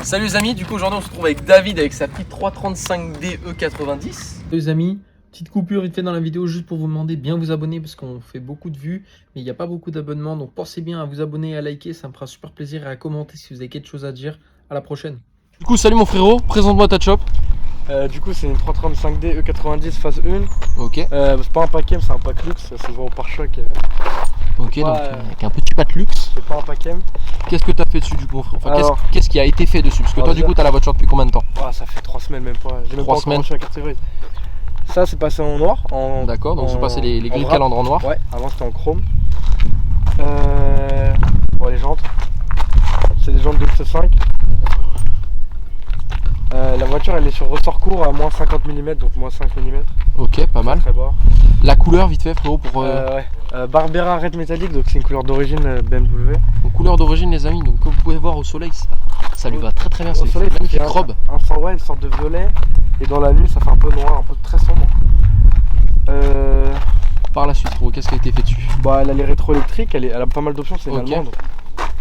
Salut les amis, du coup aujourd'hui on se retrouve avec David avec sa petite 335D E90. Salut les amis, petite coupure vite fait dans la vidéo juste pour vous demander de bien vous abonner parce qu'on fait beaucoup de vues mais il n'y a pas beaucoup d'abonnements, donc pensez bien à vous abonner et à liker, ça me fera super plaisir, et à commenter si vous avez quelque chose à dire. À la prochaine. Du coup salut mon frérot, présente-moi ta chop. Du coup c'est une 335D E90 phase 1. Ok. C'est pas un paquet, c'est un pack luxe, ça se vend au pare-choc. Ok, pas, donc avec un petit pack luxe. C'est pas un paquet. Qu'est-ce que tu as fait dessus du coup enfin, Alors, qu'est-ce qui a été fait dessus? Parce que toi du coup tu as la voiture depuis combien de temps? Ça fait 3 semaines même pas. J'ai même 3 pas semaines. encore reçu la carte grise. Ça c'est passé en noir. D'accord, donc c'est passé les grilles wrap. calandres en noir. Ouais, avant c'était en chrome. Les jantes. C'est des jantes de X5. La voiture elle est sur ressort court à moins 50 mm, donc moins 5 mm. Ok, pas mal. Très bas. La couleur vite fait frérot pour... Barbera Red Metallic, donc c'est une couleur d'origine BMW. Donc, couleur d'origine les amis, donc comme vous pouvez voir au soleil, ça lui va très très bien, Au c'est soleil, une magnifique ça fait robe. une sorte de violet, et dans la nuit ça fait un peu noir, un peu très sombre. Par la suite frérot, qu'est-ce qui a été fait dessus? Elle a les rétro-électriques, elle a pas mal d'options, c'est une Ok. allemande.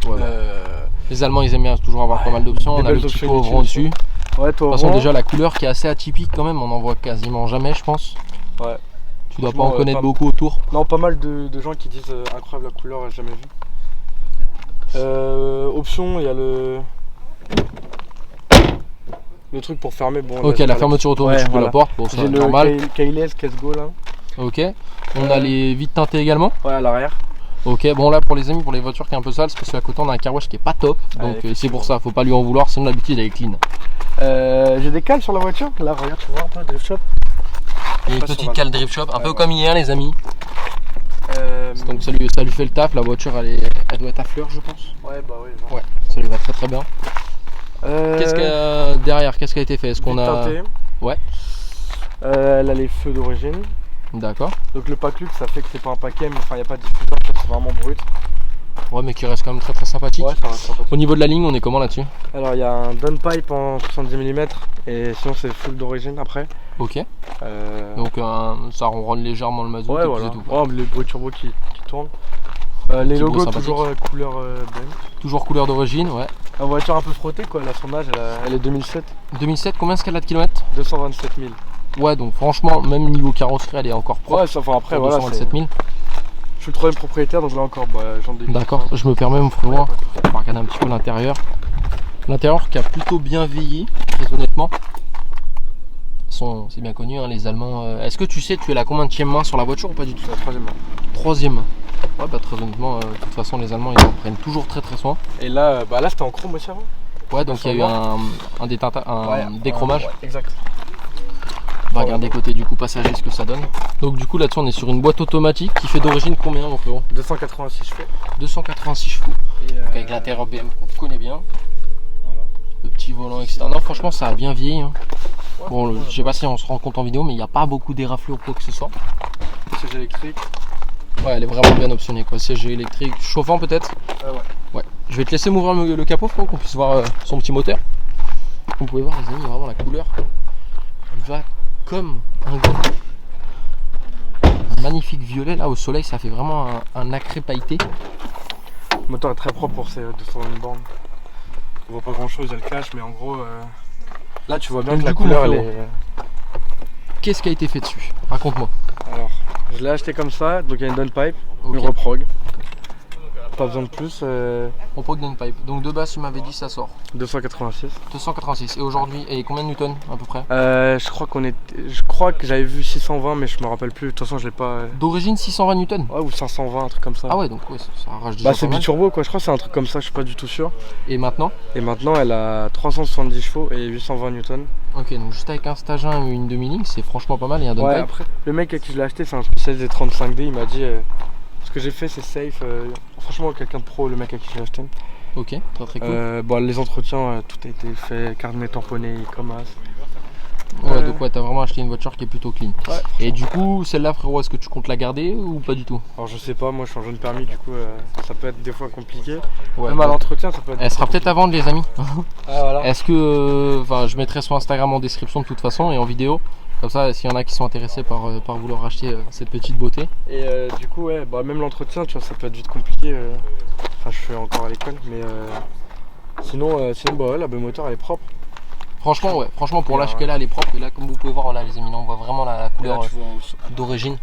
Ouais, les Allemands ils aiment bien toujours avoir pas mal d'options, on a le petit pot rond dessus. Ouais, De toute façon déjà la couleur qui est assez atypique quand même, on en voit quasiment jamais je pense. Ouais. Tu dois pas en connaître beaucoup autour. Non, pas mal de gens qui disent incroyable la couleur, j'ai jamais vu. Option, il y a le truc pour fermer. Bon, Ok, la fermeture automatique de la porte, bon c'est normal. J'ai le Keyless Casgo là. Ok, on a les vitres teintées également. Ouais, à l'arrière. Ok, bon là pour les amis, pour les voitures qui est un peu sales, parce qu'à côté on a un car wash qui est pas top, donc c'est pour ça, faut pas lui en vouloir, sinon l'habitude elle est clean. J'ai des cales sur la voiture, là regarde, tu vois un peu le drift shop. Il y a une petite cale drift shop, un peu comme hier les amis. Donc ça lui fait le taf, la voiture elle doit être à fleur je pense. Ouais, bah oui. Ouais, ça lui va très très bien. Qu'est-ce qu'il y a derrière? Qu'est-ce qui a été fait? Est-ce qu'on a... Teinté. Ouais. Elle a les feux d'origine. D'accord. Donc le pack luxe ça fait que c'est pas un paquet, mais enfin il n'y a pas de diffuseur, c'est vraiment brut. Ouais, mais qui reste quand même très très sympathique. Ouais, ça reste sympathique. Au niveau de la ligne, on est comment là-dessus? Alors il y a un downpipe en 70 mm et sinon c'est full d'origine après. Ok. Donc ça ronronne légèrement le mazout, ouais, et voilà. tout. Les bruits turbo qui tournent. Les logos toujours couleur BM. Toujours couleur d'origine, ouais. La voiture un peu frottée quoi, elle a son âge, elle est 2007. 2007, combien est-ce qu'elle a de kilomètres? 227 000. Ouais, donc franchement, même niveau carrosserie, elle est encore propre. Ouais, ça fait après, voilà. 227 000. Je suis le troisième propriétaire, donc là encore, j'en ai. D'accord, je me permets, mon frérot, on va regarder un petit peu l'intérieur. L'intérieur qui a plutôt bien vieilli, très honnêtement. C'est bien connu, hein, les Allemands. Est-ce que tu sais, tu es la combienième main sur la voiture ou pas du tout? La troisième main. Troisième main. Ouais, bah très honnêtement, de toute façon, les Allemands, ils en prennent toujours très très soin. Et là, là c'était en chrome aussi avant. Ouais, donc il y a eu un déchromage. Ouais, exact. On va regarder côté du coup passager ce que ça donne. Donc du coup là-dessus on est sur une boîte automatique qui fait d'origine combien mon frérot? 286 chevaux. 286 chevaux. Donc avec l'intérieur BM qu'on connaît bien. Voilà. Le petit volant etc. Non franchement ça a bien vieilli. Hein. Bon je sais pas si on se rend compte en vidéo mais il n'y a pas beaucoup d'éraflures ou quoi que ce soit. Siège électrique. Ouais elle est vraiment bien optionnée quoi. Siège électrique, chauffant peut-être. Ouais. Je vais te laisser m'ouvrir le capot frérot qu'on puisse voir son petit moteur. Comme vous pouvez voir les amis, vraiment la couleur va comme un gros. Un magnifique violet là au soleil, ça fait vraiment un nacré pailleté. Le moteur est très propre pour ses 220 bornes. On voit pas grand chose, il y a le cache, mais en gros là tu vois bien donc, que la coup, couleur elle est. Qu'est-ce qui a été fait dessus? Raconte-moi. Alors je l'ai acheté comme ça, donc il y a une downpipe, Okay. une reprog. Pas besoin de plus. On prend une pipe. Donc de base tu m'avais dit ça sort 286. 286 et aujourd'hui et combien de newtons à peu près? Je crois que j'avais vu 620 mais je me rappelle plus, de toute façon je l'ai pas. D'origine 620 newtons. Ouais, ou 520, un truc comme ça. Ah ouais, donc ouais, ça arrache déjà. C'est pas mal. biturbo quoi, je crois que c'est un truc comme ça, je suis pas du tout sûr. Et maintenant? Et maintenant elle a 370 chevaux et 820 newtons. Ok, donc juste avec un stage 1 et une demi-ligne, c'est franchement pas mal. Et un downpipe. Après, le mec à qui je l'ai acheté, c'est un spécialiste des 35D, il m'a dit ce que j'ai fait c'est safe. Franchement quelqu'un de pro, le mec à qui je l'ai acheté. Ok, très très cool. Les entretiens, tout a été fait, carnet tamponné, comme as. Ouais, donc ouais, t'as vraiment acheté une voiture qui est plutôt clean. Ouais. Et du coup, celle-là frérot, est-ce que tu comptes la garder ou pas du tout? Alors je sais pas, moi je suis en jeune permis, du coup ça peut être des fois compliqué. Ouais, même à l'entretien ça peut être. Elle sera peut-être à vendre les amis. Ah, voilà. Est-ce que, je mettrai son Instagram en description de toute façon et en vidéo. Comme ça, s'il y en a qui sont intéressés par vouloir acheter cette petite beauté. Et du coup, même l'entretien, tu vois, ça peut être vite compliqué. Enfin, je suis encore à l'école, mais Sinon, bah ouais, la moteur elle est propre. Franchement, ouais. Franchement, pour l'âge qu'elle a, elle est propre. Et là, comme vous pouvez voir, là, les amis, là, on voit vraiment la couleur d'origine.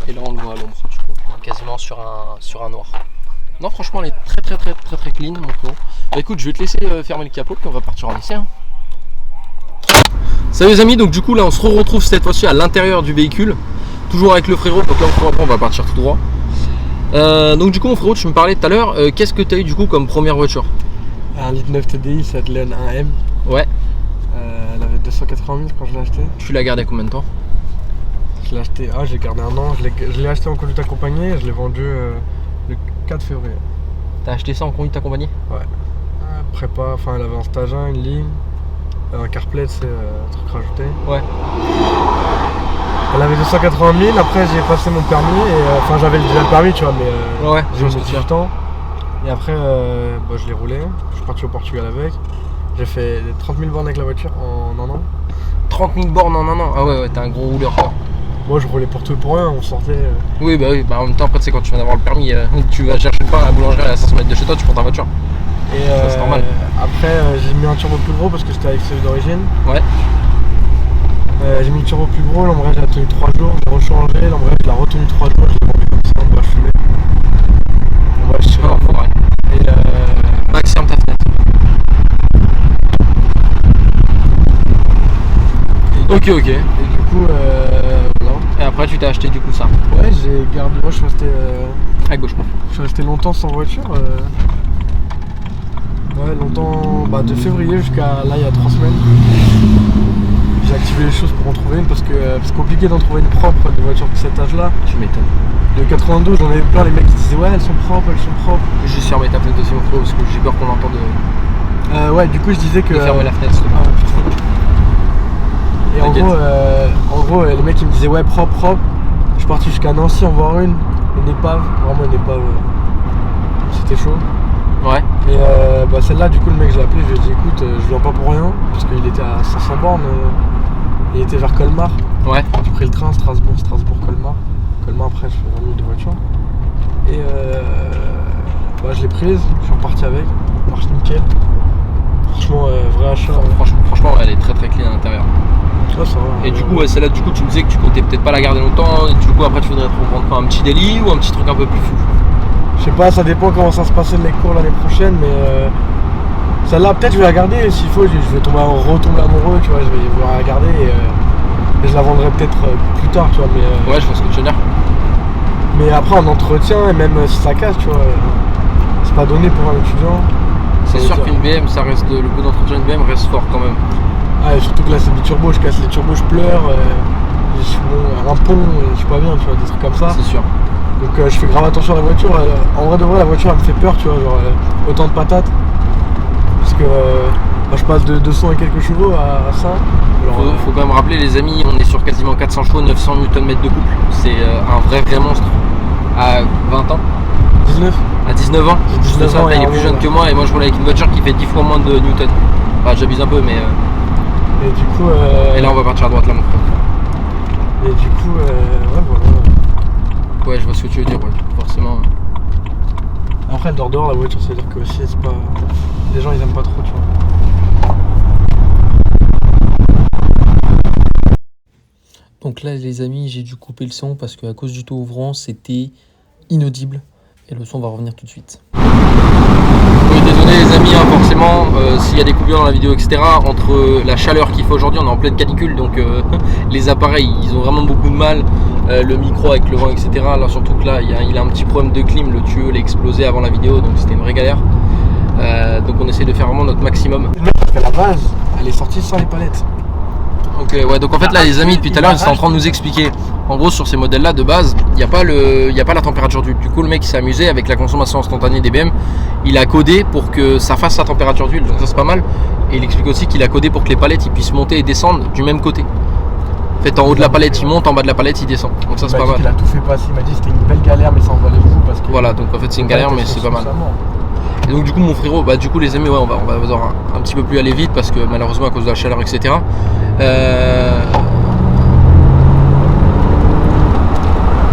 Et là, on le voit à l'ombre, du coup. Quasiment sur un noir. Non, franchement, elle est très clean, mon frérot. Bah écoute, je vais te laisser fermer le capot, puis on va partir en essai. Hein. Salut les amis, donc du coup, là, on se retrouve cette fois-ci à l'intérieur du véhicule. Toujours avec le frérot, donc là, on va partir tout droit. Donc du coup, mon frérot, tu me parlais tout à l'heure, qu'est-ce que tu as eu du coup comme première voiture? Un 1.9 TDI, c'est de l'N 1M. Ouais. Elle avait 280 000 quand je l'ai acheté. Tu l'as gardé combien de temps? Je l'ai acheté, j'ai gardé un an. Je l'ai acheté en conduite accompagnée et je l'ai vendu le 4 février. T'as acheté ça en conduite accompagnée? Ouais. Prépa, enfin elle avait un stage 1, une ligne, un CarPlay, c'est un truc rajouté. Ouais. Elle avait 280 000, après j'ai passé mon permis et enfin j'avais déjà le permis tu vois mais ouais, j'ai mis 18 ans. Et après je l'ai roulé, je suis parti au Portugal avec. J'ai fait 30 000 bornes avec la voiture en un an. 30 000 bornes en un an? Ah ouais, t'es un gros rouleur quoi. Moi je roulais pour tout et pour rien, on sortait. Oui, bah en même temps après c'est quand tu viens d'avoir le permis, tu vas chercher le pain à la boulangerie à 500 mètres de chez toi, tu prends ta voiture. Et c'est normal. Après j'ai mis un turbo plus gros parce que c'était avec celui d'origine. Ouais. J'ai mis le turbo plus gros, l'embrayage a tenu 3 jours, j'ai rechangé, l'embrayage je l'ai retenu 3 jours, je l'ai vendu comme ça, on va fumer. On va tirer. Et Max, ferme ta fenêtre. Ok. Et du coup, voilà. Et après tu t'es acheté du coup ça? Ouais, j'ai gardé, moi je suis resté... À gauche, quoi. Je suis resté longtemps sans voiture. Ouais, longtemps, de février jusqu'à là il y a 3 semaines. J'ai activé les choses pour en trouver une parce que c'est compliqué d'en trouver une propre de voiture de cet âge là. Tu m'étonnes. De 92, j'en avais plein, les mecs qui disaient ouais elles sont propres. Juste fermer ta fenêtre aussi mon frérot parce que j'ai peur qu'on l'entende. Ouais, du coup je disais que... Fermer la fenêtre s'il te plaît. Et en gros, les mecs ils me disaient ouais propre. Je suis parti jusqu'à Nancy en voir une épave, vraiment une épave. C'était chaud. Ouais. Et celle-là, du coup, le mec, je l'ai appelé, je lui ai dit écoute, je viens pas pour rien, parce qu'il était à 500 bornes, il était vers Colmar. Ouais. J'ai pris le train, Strasbourg-Colmar. Colmar, après, je fais 20 minutes de voiture. Et je l'ai prise, je suis reparti avec, marche nickel. Franchement, vrai achat. Franchement, elle est très clean à l'intérieur. Ouais, ça va. Et du coup, celle-là, du coup, tu me disais que tu comptais peut-être pas la garder longtemps, et du coup, après, tu voudrais te reprendre quoi, un petit délit ou un petit truc un peu plus fou? Je sais pas, ça dépend comment ça se passait les cours l'année prochaine, mais celle-là, peut-être je vais la garder, s'il faut, je vais retomber amoureux, tu vois, je vais vouloir la garder et je la vendrai peut-être plus tard, tu vois, mais... Ouais, je vois ce que tu veux dire. Mais après, en entretien, et même si ça casse, tu vois, c'est pas donné pour un étudiant. C'est sûr qu'une BM, ça reste, le coup d'entretien d'une BM reste fort quand même. Ah, et surtout que là, c'est des turbos, je casse les turbos, je pleure, un pont, je suis pas bien, tu vois, des trucs comme ça. C'est sûr. Donc je fais grave attention à la voiture. En vrai de vrai, la voiture elle me fait peur, tu vois, genre autant de patates. Parce que je passe de 200 et quelques chevaux à ça. Faut quand même rappeler les amis, on est sur quasiment 400 chevaux, 900 Nm de couple. C'est un vrai monstre. À 20 ans 19. À 19 ans. J'ai 19 ans. Il est plus jeune que moi et moi je roule avec une voiture qui fait 10 fois moins de Newton. Enfin j'abuse un peu mais... Et du coup... Et là on va partir à droite là mon frère. Et du coup, ouais voilà. Ouais, je vois ce que tu veux dire, ouais, forcément. Après, elle dort dehors la voiture, c'est à dire que aussi, c'est pas. Les gens ils aiment pas trop, tu vois. Donc là, les amis, j'ai dû couper le son parce qu'à cause du taux ouvrant, c'était inaudible. Et le son va revenir tout de suite. Oui, désolé les amis, hein, forcément, s'il y a des coupures dans la vidéo, etc., entre la chaleur qu'il fait aujourd'hui, on est en pleine canicule, donc les appareils, ils ont vraiment beaucoup de mal. Le micro avec le vent, etc. Là, surtout que là, il a un petit problème de clim, le tuyau l'a explosé avant la vidéo, donc c'était une vraie galère. Donc on essaie de faire vraiment notre maximum. Parce qu'à la base, elle est sortie sans les palettes. Ok, ouais, donc en fait là les amis, depuis tout à l'heure ils sont en train de nous expliquer. En gros sur ces modèles là de base, il n'y a pas la température d'huile. Du coup le mec il s'est amusé avec la consommation instantanée des BM. Il a codé pour que ça fasse sa température d'huile, donc ça c'est pas mal. Et il explique aussi qu'il a codé pour que les palettes ils puissent monter et descendre du même côté. En fait en haut de la palette il monte, en bas de la palette il descend. Donc ça c'est pas mal. Il a tout fait passer, il m'a dit c'était une belle galère mais ça en valait le coup parce que... Voilà, donc en fait c'est une galère mais c'est pas mal. Et donc du coup mon frérot, du coup les amis, ouais, on va devoir un petit peu plus aller vite parce que malheureusement à cause de la chaleur, etc.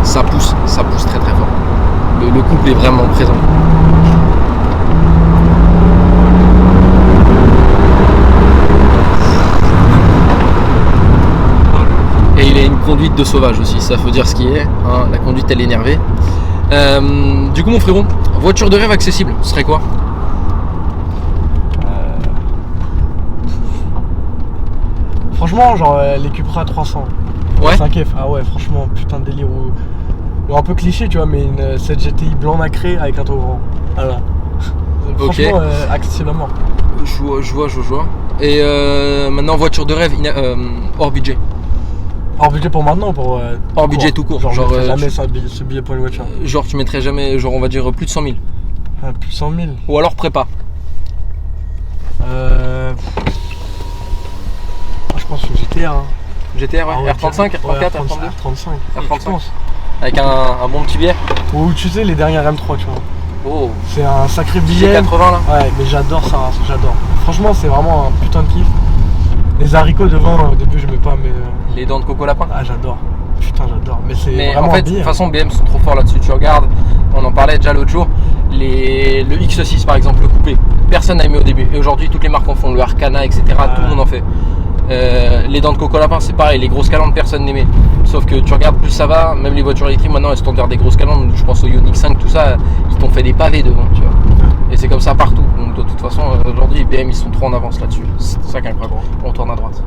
Ça pousse très fort. Le couple est vraiment présent. conduite de sauvage aussi, ça faut dire ce qui est, hein, la conduite elle est énervée. Du coup mon frérot, voiture de rêve accessible, ce serait quoi? Franchement, genre les Cupra 300. Ouais. 5F, ah ouais, franchement, putain de délire. Ou un peu cliché, tu vois, mais une 7 GTI blanc nacré avec un toit grand. Voilà. Franchement, accessible à mort. Je vois. Et maintenant voiture de rêve hors budget. Hors budget pour maintenant, pour. Hors budget tout court. Genre, Genre, je mettrais jamais ce billet pour une voiture. Genre tu mettrais jamais, genre on va dire plus de 100 000. Plus de 100 000. Ou alors prépa. Je pense que GTR. Hein. GTR, ouais. Ah ouais, R35, R34, ouais, R32. R35. R35. Avec un bon petit billet. Ou tu sais, les dernières M3, tu vois. Oh. C'est un sacré billet. 80 là. Ouais, mais j'adore ça, j'adore. Franchement, c'est vraiment un putain de kiff. Les haricots devant, au début, je mets pas, mais. Les dents de coco lapin. Ah, j'adore. Putain, j'adore. Mais c'est Mais vraiment en fait, un de billet. toute façon, BM sont trop forts là-dessus. Tu regardes, on en parlait déjà l'autre jour. Le X6 par exemple, le coupé, personne n'a aimé au début. Et aujourd'hui, toutes les marques en font. Le Arcana, etc. Tout le monde en fait. Les dents de coco lapin, c'est pareil. Les grosses calandres, personne n'aimait. Sauf que tu regardes, plus ça va. Même les voitures électriques maintenant, elles se tournent vers des grosses calandres. Je pense au Ioniq 5, tout ça, ils t'ont fait des pavés devant, tu vois. Et c'est comme ça partout. Donc de toute façon, aujourd'hui, BM ils sont trop en avance là-dessus. C'est ça qui est incroyable. On tourne à droite.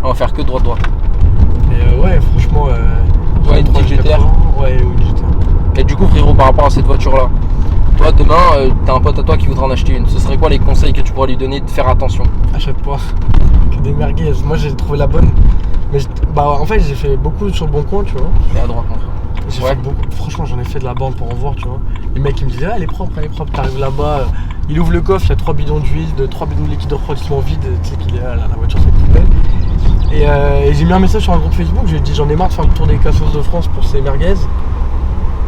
On va faire que droite. Et ouais, franchement. Ouais, une petite GTR. Ouais, ou une GTR. Et du coup, frérot, par rapport à cette voiture-là, toi demain, t'as un pote à toi qui voudra en acheter une. Ce serait quoi les conseils que tu pourrais lui donner de faire attention? Achète pas. Que des merguez. Moi, j'ai trouvé la bonne. Mais en fait, j'ai fait beaucoup sur le bon coin, tu vois. Et à droite, mon frère. J'ai Ouais. fait beaucoup. Franchement, j'en ai fait de la bande pour en voir, tu vois. Les mecs, ils me disaient, ah, elle est propre. T'arrives là-bas, il ouvre le coffre, il y a 3 bidons d'huile, 3 bidons de liquide de refroidissement vide. Tu sais qu'il est là, la voiture, c'est une poubelle. Et j'ai mis un message sur un groupe Facebook, j'ai dit, j'en ai marre de faire le tour des cassos de France pour ces merguez.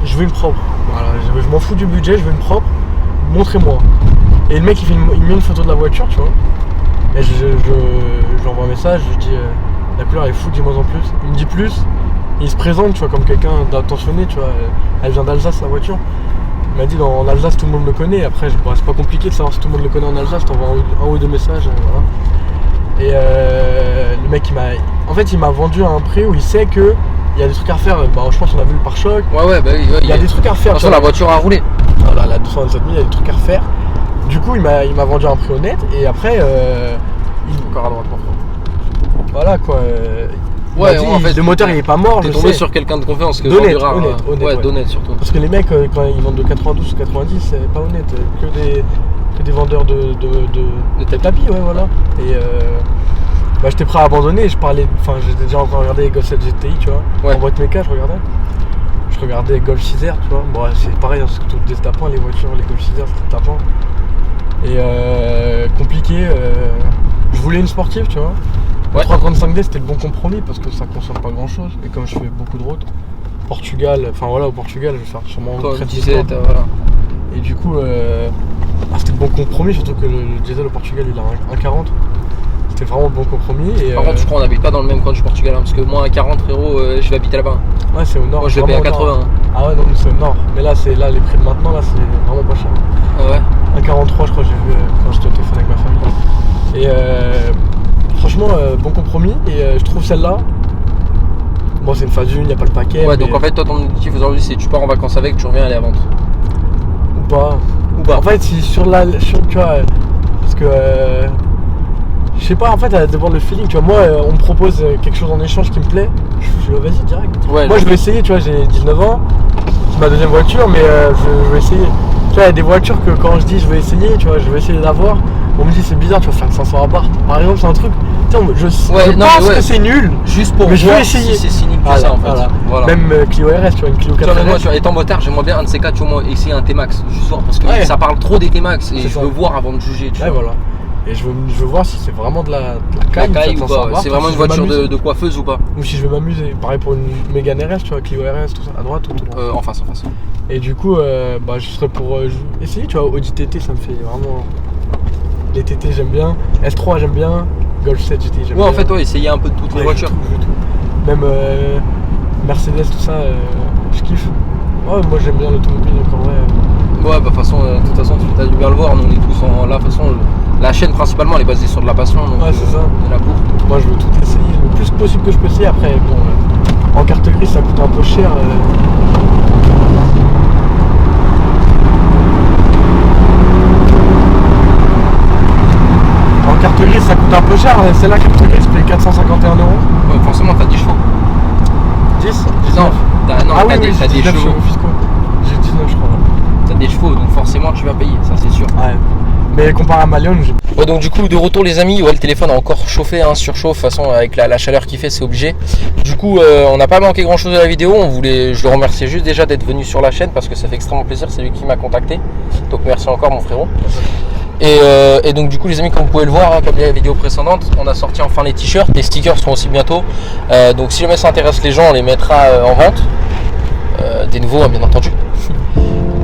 Je veux une propre. Voilà, je m'en fous du budget, je veux une propre. Montrez-moi. Et le mec, il met une photo de la voiture, tu vois. Et je lui envoie un message, je lui dis, la couleur est fou, dis-moi en plus. Il me dit plus. Il se présente, tu vois, comme quelqu'un d'attentionné, tu vois. Elle vient d'Alsace, la voiture. Il m'a dit, en Alsace, tout le monde le connaît. Après, c'est pas compliqué de savoir si tout le monde le connaît en Alsace. T'envoies un ou deux messages, voilà. Et le mec, il m'a vendu à un prix où il sait que il y a des trucs à refaire. Bah, je pense qu'on a vu le pare-choc. Ouais, bah oui. Il y a des trucs à refaire. De toute façon, la voiture a roulé. Voilà, la 227 000, il y a des trucs à refaire. Du coup, il m'a vendu à un prix honnête. Et après, Encore à droite, mon frère. voilà quoi. Il Ouais, m'a dit, en fait, le moteur, il est pas mort. T'es Je tombé sais. sur quelqu'un de confiance que D'honnête, vendura, honnête, ouais, ouais. d'honnête surtout. Parce que les mecs, quand ils vendent de 92 ou 90, c'est pas honnête. Que des vendeurs de tapis, ouais, voilà. Et j'étais prêt à abandonner. J'étais déjà encore regardé les Golf 7 GTI, tu vois. Ouais. En boîte méca, je regardais les Golf 6R, tu vois. Bon, c'est pareil, hein, c'est tout des tapants, les voitures, les Golf 6R, c'est des tapants. Et compliqué. Je voulais une sportive, tu vois. Ouais. 335D, c'était le bon compromis parce que ça consomme pas grand chose. Et comme je fais beaucoup de routes, Portugal, au Portugal, je vais faire sûrement Toi, près de 17, 10 ans. voilà. Et du coup, c'était le bon compromis, surtout que le diesel au Portugal, il a 1,40. C'était vraiment le bon compromis. Et, Par contre, je crois qu'on n'habite pas dans le même coin du Portugal, hein, parce que moi à 40, frérot, je vais habiter là-bas. ouais, c'est au nord. Moi, je vais payer à vraiment au 80. nord. hein. Ah ouais, non, mais c'est au nord. Mais là, les prix de maintenant, là, c'est vraiment pas cher. Ah ouais. 1,43, je crois, j'ai vu quand j'étais au téléphone avec ma famille. Et franchement, bon compromis. Et je trouve celle-là. Bon, c'est une phase 1, il n'y a pas le paquet. Ouais, mais- donc en fait, toi, ton objectif aujourd'hui, c'est tu pars en vacances avec, tu reviens, elle est à vendre. Ou pas. Ou pas. En fait, si tu vois, parce que je sais pas, en fait, à devoir le feeling, tu vois. Moi, on me propose quelque chose en échange qui me plaît, je le vas-y direct. Ouais, Moi, je vais essayer, tu vois, j'ai 19 ans, c'est ma deuxième voiture, mais je vais essayer. Tu vois, il y a des voitures que quand je dis je vais essayer, tu vois, je vais essayer d'avoir, on me dit c'est bizarre, tu vas faire 500 à part. Par exemple, c'est un truc, tu sais, je non, pense mais ouais. que c'est nul. Juste pour Mais je vais voir essayer. si c'est cynique que Voilà, ça en fait. voilà. Même Clio RS, tu vois, une Clio Tu 4 vois, mais moi, RS. tu vois, étant motard, j'aimerais bien un de ces quatre, tu vois, moi, essayer un T-Max, juste voir, parce que Ouais. ça parle trop des T-Max et C'est je ça. veux voir avant de juger, tu Ouais, vois. voilà. Et je veux voir si c'est vraiment de la La caille, caille ou 500 pas, à part, c'est ou vraiment si une je vais voiture m'amuser. de coiffeuse ou pas? Ou si je vais m'amuser. Pareil pour une Mégane RS, tu vois, Clio RS, tout ça, à droite ou tout droit. En face. Et du coup, je serais pour essayer, tu vois, Audi TT, ça me fait vraiment. Les TT, j'aime bien. S3, j'aime bien. Golf 7 GT, j'aime bien. Ouais, en fait, ouais, essayer un peu de toutes les Ouais, voitures. je veux tout. Même Mercedes, tout ça, je kiffe. Ouais, moi j'aime bien l'automobile, donc en vrai. Ouais, bah, de toute façon, tu as dû bien le voir, nous on est tous là, de toute façon, la chaîne principalement elle est basée sur de la passion, donc Ouais, c'est ça. on est là pour. Moi je veux tout essayer, je veux plus possible que je peux essayer. Après, bon, en carte grise, ça coûte un peu cher. En carte grise, ça coûte un peu cher. Celle-là, carte grise, paye 451 €. Ouais, forcément, t'as 10 chevaux. 10 Non, 19. non, Ah t'as oui, des, oui, t'as des 19 chevaux. fiscaux. J'ai 19, je crois. T'as des chevaux, donc forcément tu vas payer, ça c'est sûr. Ouais. Mais comparé à Malion, j'ai... Ouais, donc du coup de retour les amis, ouais, le téléphone a encore chauffé, hein, surchauffe, de toute façon avec la chaleur qu'il fait c'est obligé. Du coup on n'a pas manqué grand chose de la vidéo, je le remerciais juste déjà d'être venu sur la chaîne parce que ça fait extrêmement plaisir, c'est lui qui m'a contacté. Donc merci encore mon frérot. Et donc du coup les amis, comme vous pouvez le voir, hein, comme les vidéos précédentes, on a sorti enfin les t-shirts, les stickers seront aussi bientôt. Donc si jamais ça intéresse les gens, on les mettra en vente. Des nouveaux hein, bien entendu.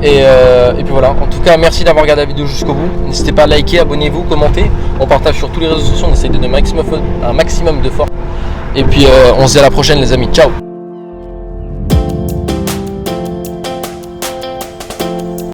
Et puis voilà, en tout cas merci d'avoir regardé la vidéo jusqu'au bout. N'hésitez pas à liker, abonnez-vous, commentez. On partage sur tous les réseaux sociaux, on essaie de donner un maximum de force. Et puis on se dit à la prochaine les amis, ciao.